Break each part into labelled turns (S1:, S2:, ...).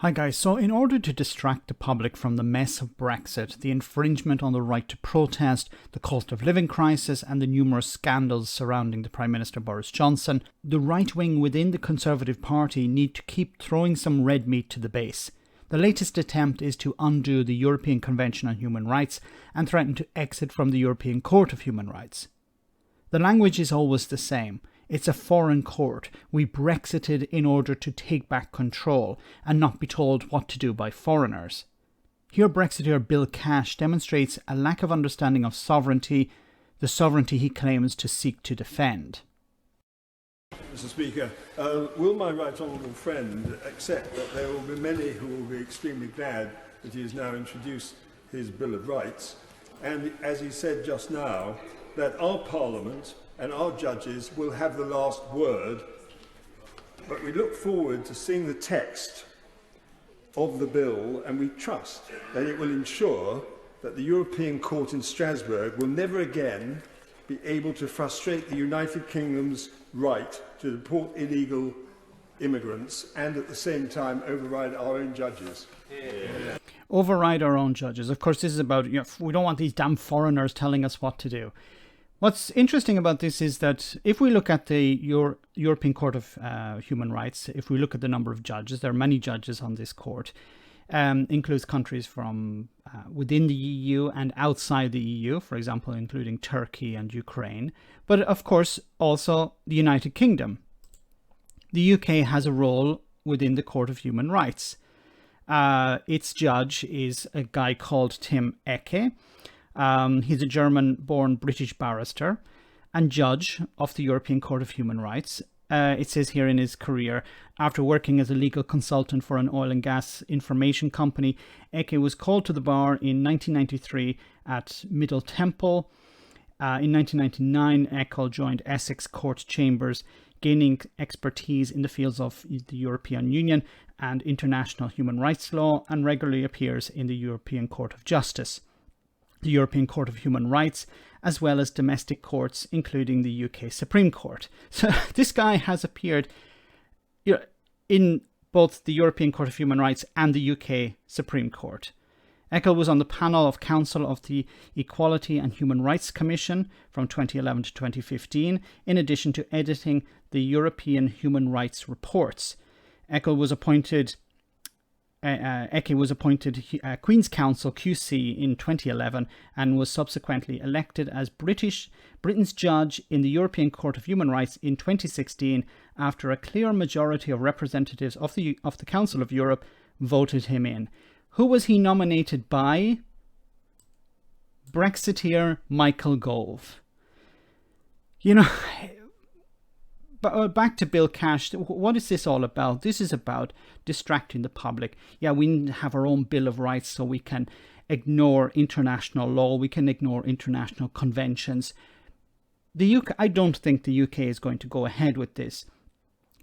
S1: Hi guys, so in order to distract the public from the mess of Brexit, the infringement on the right to protest, the cost of living crisis and the numerous scandals surrounding the Prime Minister Boris Johnson, the right wing within the Conservative Party need to keep throwing some red meat to the base. The latest attempt is to undo the European Convention on Human Rights and threaten to exit from the European Court of Human Rights. The language is always the same. It's a foreign court. We Brexited in order to take back control and not be told what to do by foreigners. Here, Brexiteer Bill Cash demonstrates a lack of understanding of sovereignty, the sovereignty he claims to seek to defend.
S2: Mr. Speaker, will my right honourable friend accept that there will be many who will be extremely glad that he has now introduced his Bill of Rights, and as he said just now, that our Parliament and our judges will have the last word, but we look forward to seeing the text of the bill, and we trust that it will ensure that the European Court in Strasbourg will never again be able to frustrate the United Kingdom's right to deport illegal immigrants and at the same time override our own judges.
S1: Yeah. Override our own judges. Of course, this is about, we don't want these damn foreigners telling us what to do. What's interesting about this is that if we look at the European Court of Human Rights, if we look at the number of judges, there are many judges on this court, includes countries from within the EU and outside the EU, for example, including Turkey and Ukraine, but of course also the United Kingdom. The UK has a role within the Court of Human Rights. Its judge is a guy called Tim Ecke. He's a German-born British barrister and judge of the European Court of Human Rights. It says here in his career, after working as a legal consultant for an oil and gas information company, Ecke was called to the bar in 1993 at Middle Temple. In 1999, Ecke joined Essex Court Chambers, gaining expertise in the fields of the European Union and international human rights law, and regularly appears in the European Court of Justice, the European Court of Human Rights, as well as domestic courts, including the UK Supreme Court. So this guy has appeared in both the European Court of Human Rights and the UK Supreme Court. Ecke was on the panel of Council of the Equality and Human Rights Commission from 2011 to 2015, in addition to editing the European Human Rights Reports. Ecke was appointed Queen's Counsel QC in 2011 and was subsequently elected as Britain's judge in the European Court of Human Rights in 2016 after a clear majority of representatives of the Council of Europe voted him in. Who was he nominated by? Brexiteer Michael Gove. But back to Bill Cash, what is this all about? This is about distracting the public. Yeah, we have our own Bill of Rights so we can ignore international law, we can ignore international conventions. I don't think the UK is going to go ahead with this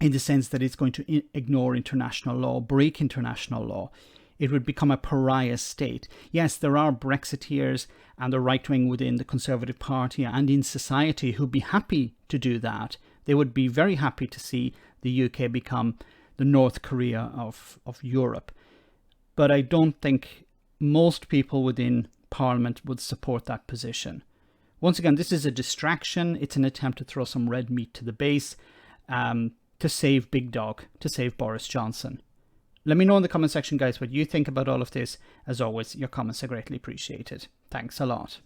S1: in the sense that it's going to ignore international law, break international law. It would become a pariah state. Yes, there are Brexiteers and the right wing within the Conservative Party and in society who'd be happy to do that. They would be very happy to see the UK become the North Korea of Europe. But I don't think most people within Parliament would support that position. Once again, this is a distraction. It's an attempt to throw some red meat to the base to save Big Dog, to save Boris Johnson. Let me know in the comment section, guys, what you think about all of this. As always, your comments are greatly appreciated. Thanks a lot.